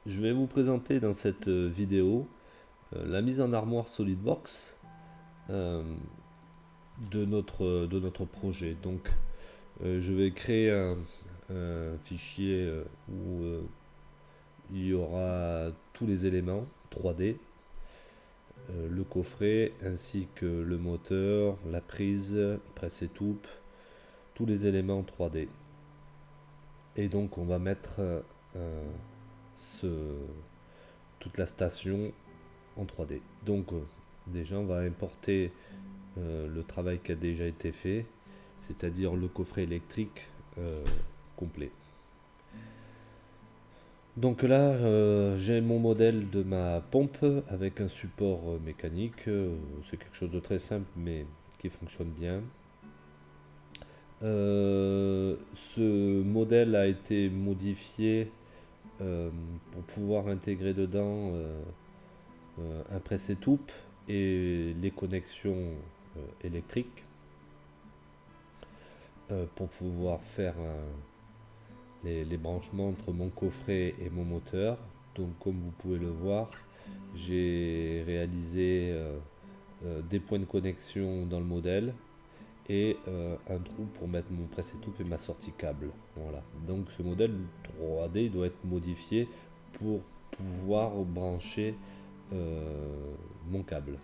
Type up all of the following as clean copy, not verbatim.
Je vais vous présenter dans cette vidéo la mise en armoire SolidWorks euh, de notre projet. Donc, je vais créer un fichier où il y aura tous les éléments 3D, le coffret ainsi que le moteur, la prise, presse étoupe, tous les éléments 3D. Et donc, on va mettre ce, toute la station en 3D. Donc déjà on va importer le travail qui a déjà été fait, c'est-à-dire le coffret électrique complet. Donc là j'ai mon modèle de ma pompe avec un support mécanique, c'est quelque chose de très simple mais qui fonctionne bien. Ce modèle a été modifié pour pouvoir intégrer dedans un presse-étoupe et les connexions électriques pour pouvoir faire les branchements entre mon coffret et mon moteur. Donc comme vous pouvez le voir, j'ai réalisé des points de connexion dans le modèle et un trou pour mettre mon presse-étoupe et ma sortie câble. Voilà. Donc ce modèle 3D doit être modifié pour pouvoir brancher mon câble.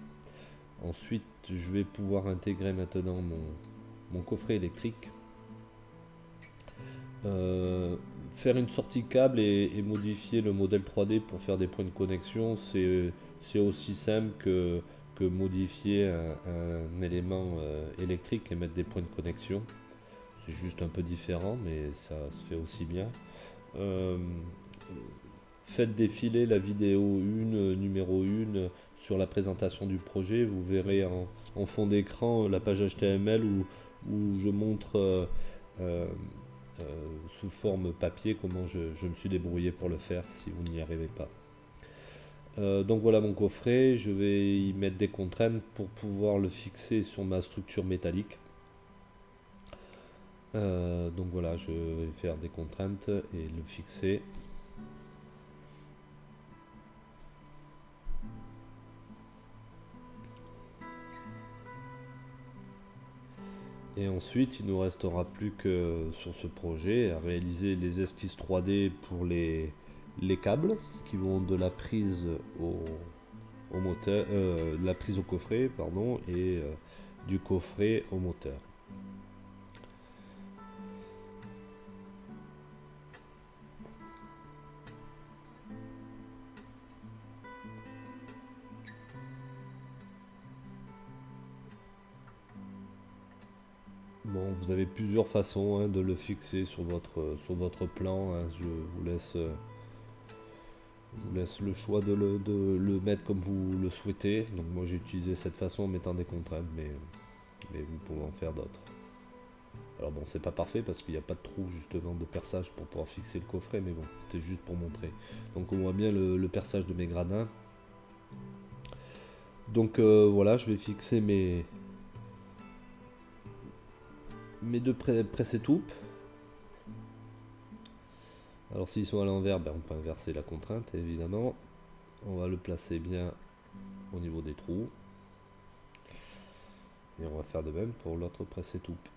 Ensuite, je vais pouvoir intégrer maintenant mon coffret électrique, faire une sortie câble et modifier le modèle 3D pour faire des points de connexion. C'est aussi simple que modifier un élément électrique et mettre des points de connexion. C'est juste un peu différent, mais ça se fait aussi bien. Euh, Faites défiler la vidéo 1, numéro 1 sur la présentation du projet. Vous verrez en fond d'écran la page HTML où je montre euh, euh, sous forme papier comment je me suis débrouillé pour le faire si vous n'y arrivez pas. Donc voilà mon coffret, je vais y mettre des contraintes pour pouvoir le fixer sur ma structure métallique. Donc voilà, je vais faire des contraintes et le fixer. Et ensuite, il ne nous restera plus que sur ce projet à réaliser les esquisses 3D pour les câbles qui vont de la prise au moteur, la prise au coffret, pardon, et du coffret au moteur. Bon, vous avez plusieurs façons de le fixer sur votre plan. Je vous laisse le choix de le mettre comme vous le souhaitez. Donc moi j'ai utilisé cette façon en mettant des contraintes, mais vous pouvez en faire d'autres. Alors bon, c'est pas parfait parce qu'il n'y a pas de trou justement de perçage pour pouvoir fixer le coffret, mais bon, c'était juste pour montrer. Donc on voit bien le perçage de mes gradins. Donc voilà, je vais fixer mes deux presse-étoupes. Alors s'ils sont à l'envers, ben, on peut inverser la contrainte évidemment. On va le placer bien au niveau des trous. Et on va faire de même pour l'autre presse-étoupe.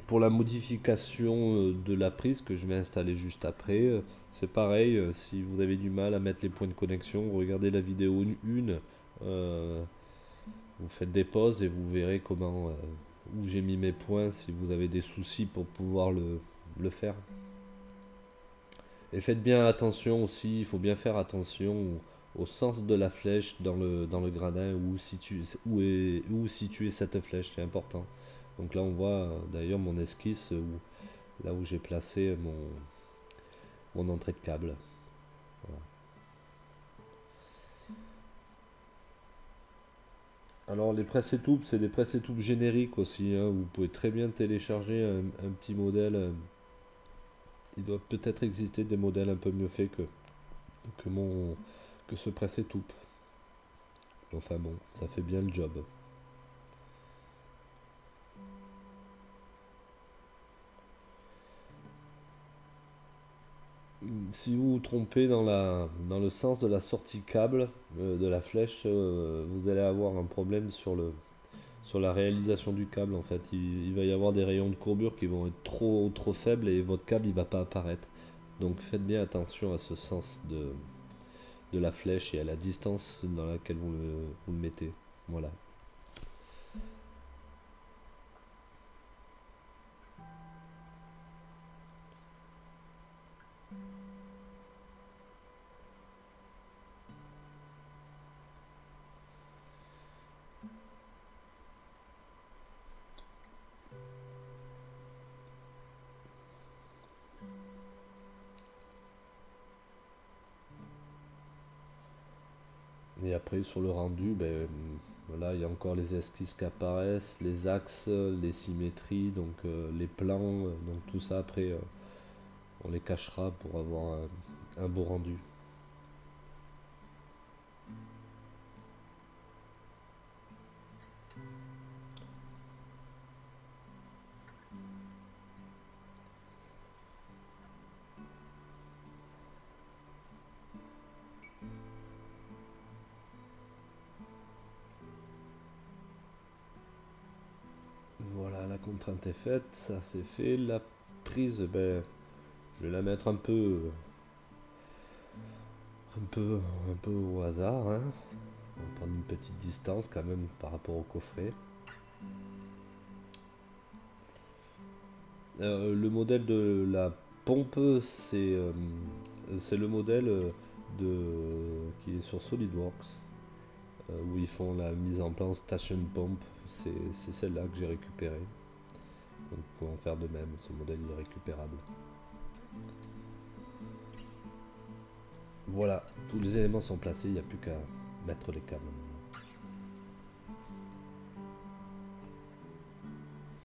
Pour la modification de la prise que je vais installer juste après, c'est pareil, si vous avez du mal à mettre les points de connexion, regardez la vidéo 1, vous faites des pauses et vous verrez comment, où j'ai mis mes points si vous avez des soucis pour pouvoir le faire. Et faites bien attention aussi, il faut bien faire attention au sens de la flèche dans le gradin, où situer cette flèche, c'est important. Donc là on voit d'ailleurs mon esquisse, là où j'ai placé mon entrée de câble. Voilà. Alors les presse-étoupes, c'est des presse-étoupes génériques aussi, hein. Vous pouvez très bien télécharger un petit modèle. Il doit peut-être exister des modèles un peu mieux faits que, que ce presse-étoupe. Enfin bon, ça fait bien le job. Si vous vous trompez dans le sens de la sortie câble de la flèche, vous allez avoir un problème sur la réalisation du câble en fait. Il va y avoir des rayons de courbure qui vont être trop faibles et votre câble il va pas apparaître. Donc faites bien attention à ce sens de la flèche et à la distance dans laquelle vous le mettez. Voilà. Et après sur le rendu, ben, voilà, il y a encore les esquisses qui apparaissent, les axes, les symétries, donc les plans, donc tout ça après on les cachera pour avoir un beau rendu. Voilà, la contrainte est faite, ça c'est fait. La prise, ben, je vais la mettre un peu au hasard, hein. On va prendre une petite distance quand même par rapport au coffret. Le modèle de la pompe, c'est le modèle qui est sur SolidWorks, où ils font la mise en place Station Pump. C'est celle-là que j'ai récupérée. Donc vous pouvez en faire de même, ce modèle est récupérable. Voilà, tous les éléments sont placés, il n'y a plus qu'à mettre les câbles.